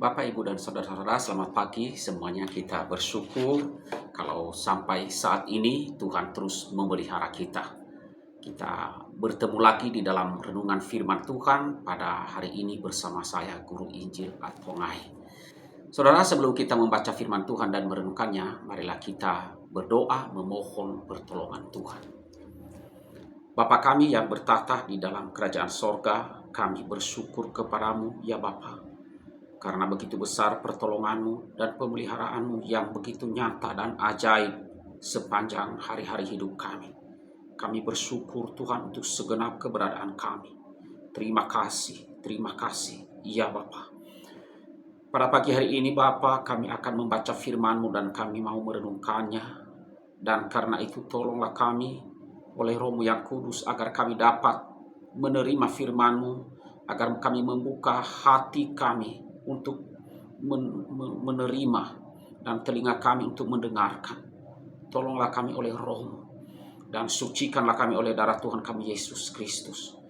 Bapak, Ibu, dan saudara-saudara, selamat pagi semuanya. Kita bersyukur kalau sampai saat ini Tuhan terus memelihara kita. Kita bertemu lagi di dalam renungan firman Tuhan pada hari ini bersama saya, Guru Injil Atongai. Saudara, sebelum kita membaca firman Tuhan dan merenungkannya, marilah kita berdoa memohon pertolongan Tuhan. Bapa kami yang bertata di dalam kerajaan sorga, kami bersyukur kepadamu ya Bapa, karena begitu besar pertolonganmu dan pemeliharaanmu yang begitu nyata dan ajaib sepanjang hari-hari hidup kami. Kami bersyukur Tuhan untuk segenap keberadaan kami. Terima kasih ya Bapa. Pada pagi hari ini Bapa, kami akan membaca firman-Mu dan kami mau merenungkannya. Dan karena itu tolonglah kami oleh Roh-Mu yang kudus agar kami dapat menerima firman-Mu, agar kami membuka hati kami untuk menerima dan telinga kami untuk mendengarkan. Tolonglah kami oleh Roh-Mu dan sucikanlah kami oleh darah Tuhan kami Yesus Kristus,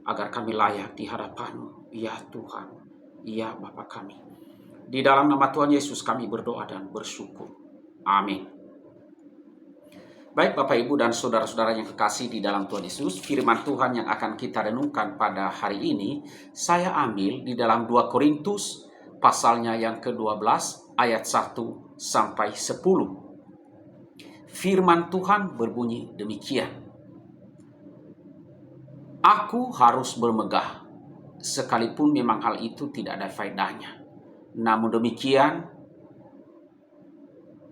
agar kami layak di hadapan-Mu, ya Tuhan, ya Bapa kami. Di dalam nama Tuhan Yesus kami berdoa dan bersyukur. Amin. Baik Bapak, Ibu, dan saudara-saudara yang kekasih di dalam Tuhan Yesus, firman Tuhan yang akan kita renungkan pada hari ini, saya ambil di dalam 2 Korintus pasalnya yang ke-12 ayat 1 sampai 10. Firman Tuhan berbunyi demikian. Aku harus bermegah, sekalipun memang hal itu tidak ada faedahnya. Namun demikian,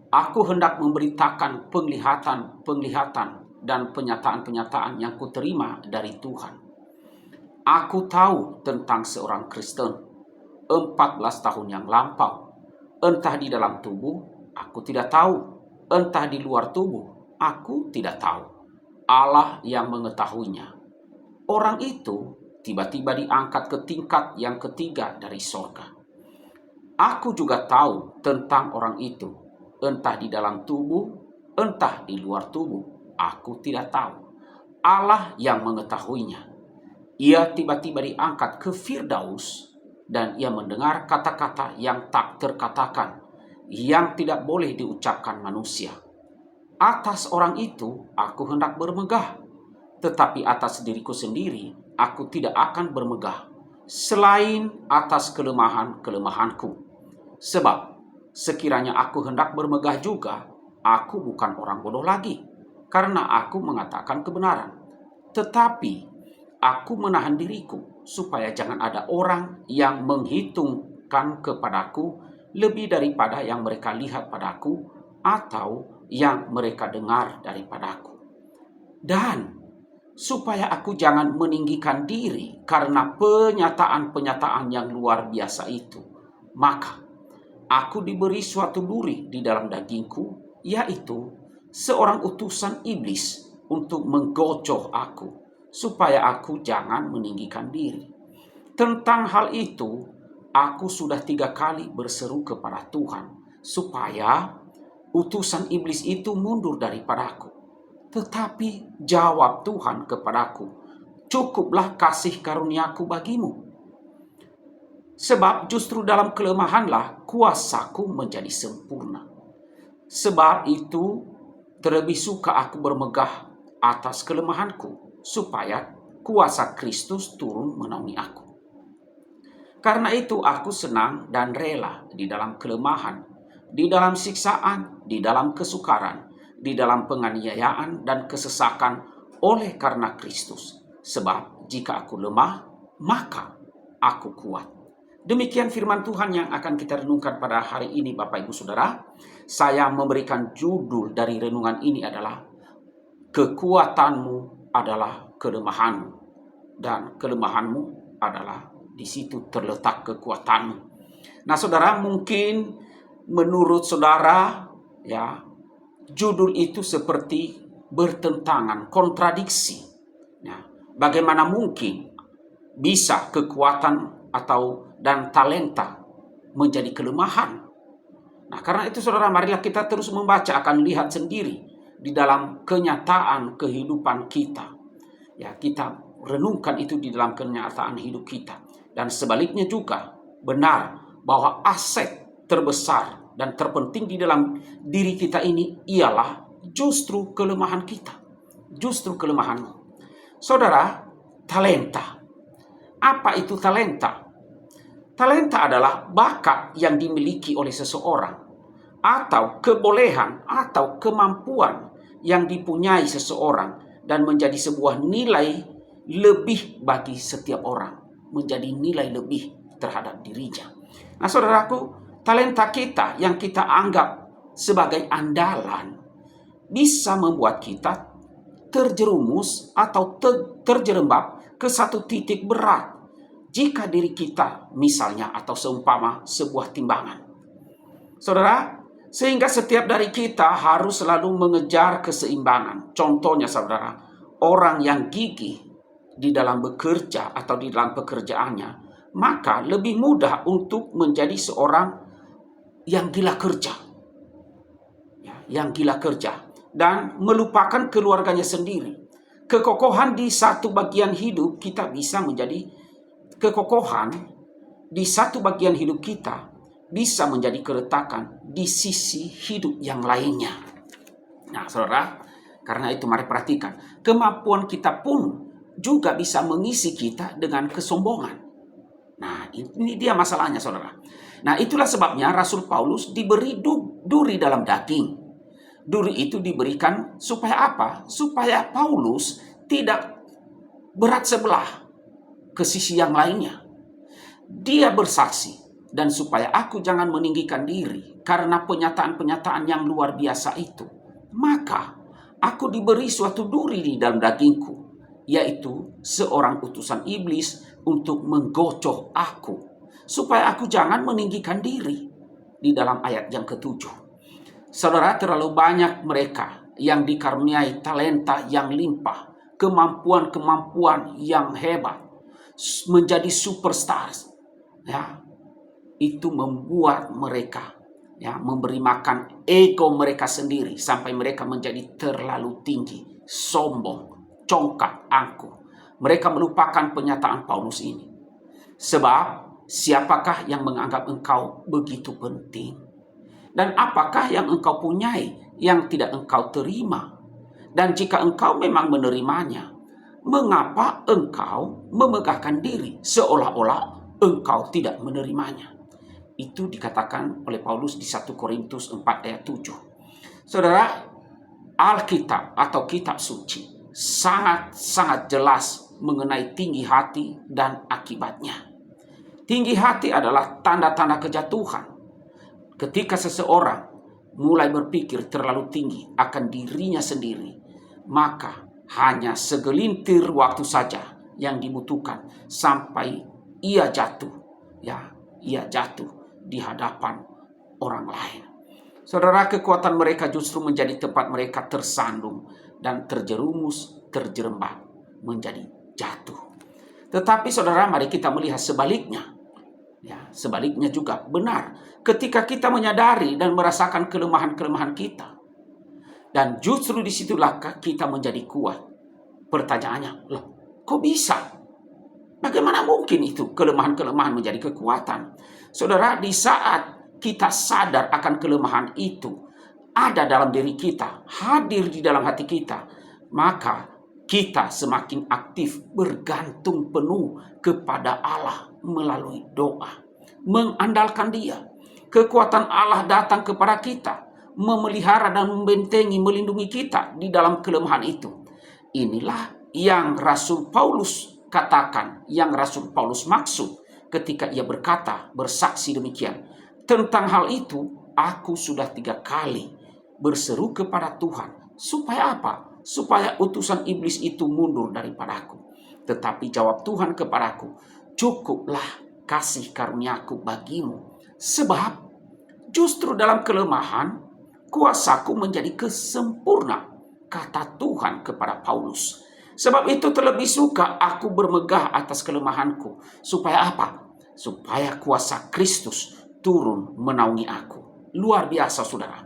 aku hendak memberitakan penglihatan dan penyataan-penyataan yang kuterima dari Tuhan. Aku tahu tentang seorang Kristen 14 tahun yang lampau. Entah di dalam tubuh, aku tidak tahu. Entah di luar tubuh, aku tidak tahu. Allah yang mengetahuinya. Orang itu tiba-tiba diangkat ke tingkat yang ketiga dari sorga. Aku juga tahu tentang orang itu. Entah di dalam tubuh, entah di luar tubuh, aku tidak tahu. Allah yang mengetahuinya. Ia tiba-tiba diangkat ke Firdaus dan ia mendengar kata-kata yang tak terkatakan, yang tidak boleh diucapkan manusia. Atas orang itu aku hendak bermegah, tetapi atas diriku sendiri aku tidak akan bermegah, selain atas kelemahan-kelemahanku. Sebab sekiranya aku hendak bermegah juga, aku bukan orang bodoh lagi, karena aku mengatakan kebenaran. Tetapi aku menahan diriku, supaya jangan ada orang yang menghitungkan kepadaku lebih daripada yang mereka lihat padaku, atau yang mereka dengar daripadaku. Dan supaya aku jangan meninggikan diri karena penyataan-penyataan yang luar biasa itu, maka aku diberi suatu duri di dalam dagingku, yaitu seorang utusan iblis untuk menggocoh aku, supaya aku jangan meninggikan diri. Tentang hal itu, aku sudah 3 kali berseru kepada Tuhan, supaya utusan iblis itu mundur daripadaku. Tetapi jawab Tuhan kepadaku, cukuplah kasih karuniaku bagimu. Sebab justru dalam kelemahanlah kuasaku menjadi sempurna. Sebab itu terlebih suka aku bermegah atas kelemahanku, supaya kuasa Kristus turun menaungi aku. Karena itu aku senang dan rela di dalam kelemahan, di dalam siksaan, di dalam kesukaran, di dalam penganiayaan dan kesesakan oleh karena Kristus. Sebab jika aku lemah, maka aku kuat. Demikian firman Tuhan yang akan kita renungkan pada hari ini Bapak Ibu Saudara. Saya memberikan judul dari renungan ini adalah kekuatanmu adalah kelemahanmu, dan kelemahanmu adalah di situ terletak kekuatanmu. Nah saudara, mungkin menurut saudara ya, judul itu seperti bertentangan, kontradiksi. Ya, bagaimana mungkin bisa kekuatan dan talenta menjadi kelemahan? Nah, karena itu saudara, marilah kita terus membaca, akan lihat sendiri di dalam kenyataan kehidupan kita. Ya, kita renungkan itu di dalam kenyataan hidup kita. Dan sebaliknya juga benar bahwa aset terbesar dan terpenting di dalam diri kita ini ialah justru kelemahan kita. Justru kelemahanmu. Saudara, talenta. Apa itu talenta? Talenta adalah bakat yang dimiliki oleh seseorang, atau kebolehan atau kemampuan yang dipunyai seseorang dan menjadi sebuah nilai lebih bagi setiap orang, menjadi nilai lebih terhadap dirinya. Nah, saudaraku, talenta kita yang kita anggap sebagai andalan bisa membuat kita terjerumus atau terjerembab ke satu titik berat jika diri kita misalnya atau seumpama sebuah timbangan. Saudara, sehingga setiap dari kita harus selalu mengejar keseimbangan. Contohnya saudara, orang yang gigih di dalam bekerja atau di dalam pekerjaannya, maka lebih mudah untuk menjadi seorang yang gila kerja. Yang gila kerja. Dan melupakan keluarganya sendiri. Kekokohan di satu bagian hidup kita bisa menjadi kekokohan di satu bagian hidup kita bisa menjadi keretakan di sisi hidup yang lainnya. Nah, saudara, karena itu mari perhatikan, kemampuan kita pun juga bisa mengisi kita dengan kesombongan. Nah, ini dia masalahnya, saudara. Nah, itulah sebabnya Rasul Paulus diberi duri dalam daging. Duri itu diberikan supaya apa? Supaya Paulus tidak berat sebelah ke sisi yang lainnya. Dia bersaksi. Dan supaya aku jangan meninggikan diri karena penyataan-penyataan yang luar biasa itu. Maka aku diberi suatu duri di dalam dagingku. Yaitu seorang utusan iblis untuk menggocoh aku. Supaya aku jangan meninggikan diri. Di dalam ayat yang ke-7. Saudara, terlalu banyak mereka yang dikaruniai talenta yang limpah. Kemampuan-kemampuan yang hebat. Menjadi superstars. Ya. Itu membuat mereka memberi makan ego mereka sendiri sampai mereka menjadi terlalu tinggi, sombong, congkak, angkuh. Mereka melupakan penyataan Paulus ini. Sebab siapakah yang menganggap engkau begitu penting? Dan apakah yang engkau punyai yang tidak engkau terima? Dan jika engkau memang menerimanya, mengapa engkau memegahkan diri seolah-olah engkau tidak menerimanya? Itu dikatakan oleh Paulus di 1 Korintus 4 ayat 7. Saudara, Alkitab atau kitab suci sangat-sangat jelas mengenai tinggi hati dan akibatnya. Tinggi hati adalah tanda-tanda kejatuhan. Ketika seseorang mulai berpikir terlalu tinggi akan dirinya sendiri, maka hanya segelintir waktu saja yang dibutuhkan sampai ia jatuh. Ia jatuh di hadapan orang lain. Saudara, kekuatan mereka justru menjadi tempat mereka tersandung dan terjerumus, terjerembab, menjadi jatuh. Tetapi saudara, mari kita melihat sebaliknya. Sebaliknya juga benar. Ketika kita menyadari dan merasakan kelemahan-kelemahan kita, dan justru disitulah kita menjadi kuat. Pertanyaannya, loh, kok bisa? Bagaimana mungkin itu kelemahan-kelemahan menjadi kekuatan? Saudara, di saat kita sadar akan kelemahan itu ada dalam diri kita, hadir di dalam hati kita, maka kita semakin aktif bergantung penuh kepada Allah melalui doa, mengandalkan Dia. Kekuatan Allah datang kepada kita, memelihara dan membentengi, melindungi kita di dalam kelemahan itu. Inilah yang Rasul Paulus katakan, yang Rasul Paulus maksud ketika ia bersaksi demikian. Tentang hal itu, aku sudah 3 kali berseru kepada Tuhan. Supaya apa? Supaya utusan iblis itu mundur daripadaku. Tetapi jawab Tuhan kepadaku, cukuplah kasih karuniaku bagimu. Sebab justru dalam kelemahan, kuasaku menjadi kesempurna, kata Tuhan kepada Paulus. Sebab itu terlebih suka aku bermegah atas kelemahanku. Supaya apa? Supaya kuasa Kristus turun menaungi aku. Luar biasa, saudara.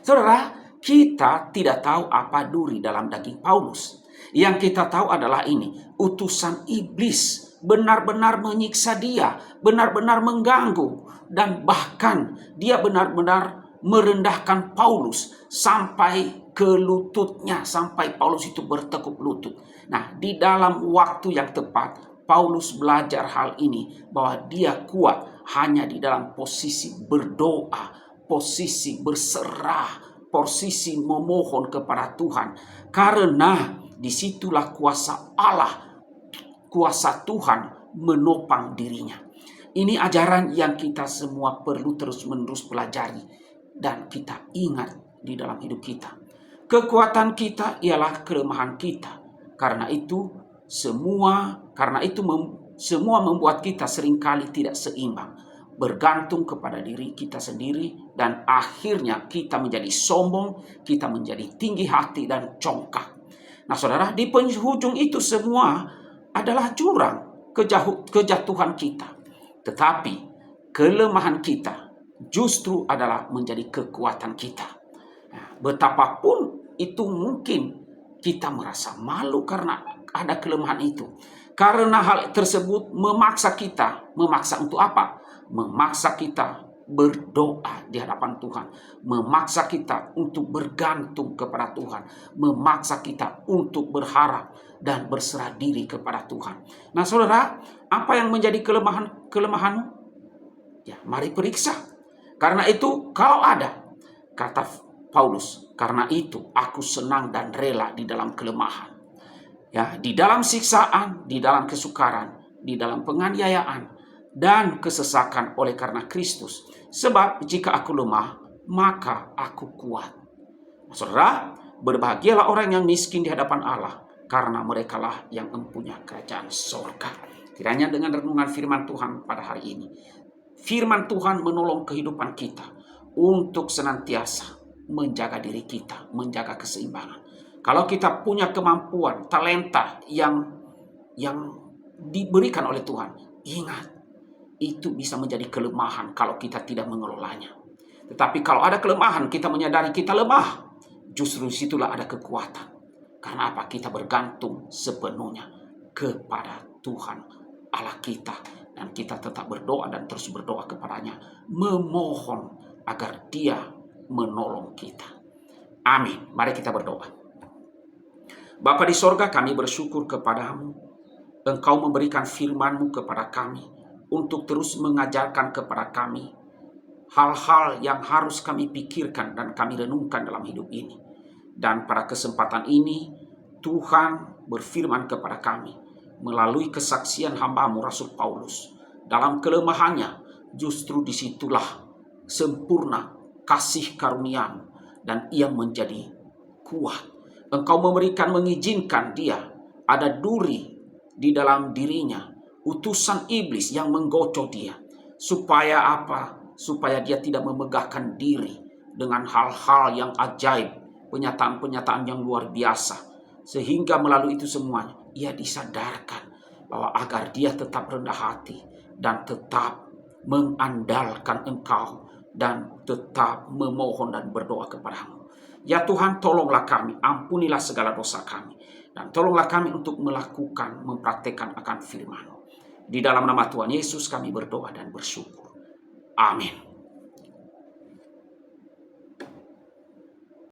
Saudara, kita tidak tahu apa duri dalam daging Paulus. Yang kita tahu adalah ini, utusan iblis benar-benar menyiksa dia, benar-benar mengganggu, dan bahkan dia benar-benar merendahkan Paulus sampai ke lututnya, sampai Paulus itu bertekuk lutut. Nah, di dalam waktu yang tepat, Paulus belajar hal ini, bahwa dia kuat hanya di dalam posisi berdoa, posisi berserah, posisi memohon kepada Tuhan. Karena disitulah kuasa Allah, kuasa Tuhan menopang dirinya. Ini ajaran yang kita semua perlu terus-menerus pelajari dan kita ingat di dalam hidup kita. Kekuatan kita ialah kelemahan kita. Karena itu semua membuat kita seringkali tidak seimbang, bergantung kepada diri kita sendiri, dan akhirnya kita menjadi sombong, kita menjadi tinggi hati dan congkak. Nah, saudara, di penghujung itu semua adalah jurang kejatuhan kita. Tetapi kelemahan kita justru adalah menjadi kekuatan kita. Nah, betapapun itu mungkin kita merasa malu karena ada kelemahan itu. Karena hal tersebut memaksa untuk apa? Memaksa kita berdoa di hadapan Tuhan, memaksa kita untuk bergantung kepada Tuhan, memaksa kita untuk berharap dan berserah diri kepada Tuhan. Nah, saudara, apa yang menjadi kelemahanmu? Ya, mari periksa. Karena itu, kalau ada, kata Paulus, karena itu aku senang dan rela di dalam kelemahan. Ya, di dalam siksaan, di dalam kesukaran, di dalam penganiayaan, dan kesesakan oleh karena Kristus. Sebab jika aku lemah, maka aku kuat. Saudara, berbahagialah orang yang miskin di hadapan Allah, karena merekalah yang mempunyai kerajaan surga. Kiranya dengan renungan firman Tuhan pada hari ini, firman Tuhan menolong kehidupan kita untuk senantiasa menjaga diri kita, menjaga keseimbangan. Kalau kita punya kemampuan, talenta yang diberikan oleh Tuhan, ingat, itu bisa menjadi kelemahan kalau kita tidak mengelolanya. Tetapi kalau ada kelemahan, kita menyadari kita lemah, justru disitulah ada kekuatan. Karena apa? Kita bergantung sepenuhnya kepada Tuhan Allah kita. Dan kita tetap berdoa dan terus berdoa kepadanya, memohon agar Dia menolong kita. Amin. Mari kita berdoa. Bapa di sorga, kami bersyukur kepadamu. Engkau memberikan firman-Mu kepada kami untuk terus mengajarkan kepada kami hal-hal yang harus kami pikirkan dan kami renungkan dalam hidup ini. Dan pada kesempatan ini, Tuhan berfirman kepada kami melalui kesaksian hamba-Mu Rasul Paulus. Dalam kelemahannya, justru disitulah sempurna kasih karunia-Mu dan ia menjadi kuat. Engkau mengizinkan dia ada duri di dalam dirinya, utusan iblis yang menggocok dia. Supaya apa? Supaya dia tidak memegahkan diri dengan hal-hal yang ajaib, penyataan-penyataan yang luar biasa. Sehingga melalui itu semuanya, ia disadarkan bahwa agar dia tetap rendah hati dan tetap mengandalkan Engkau dan tetap memohon dan berdoa kepadamu. Ya Tuhan, tolonglah kami, ampunilah segala dosa kami, dan tolonglah kami untuk melakukan, mempraktekkan akan firman-Mu. Di dalam nama Tuhan Yesus kami berdoa dan bersyukur. Amin.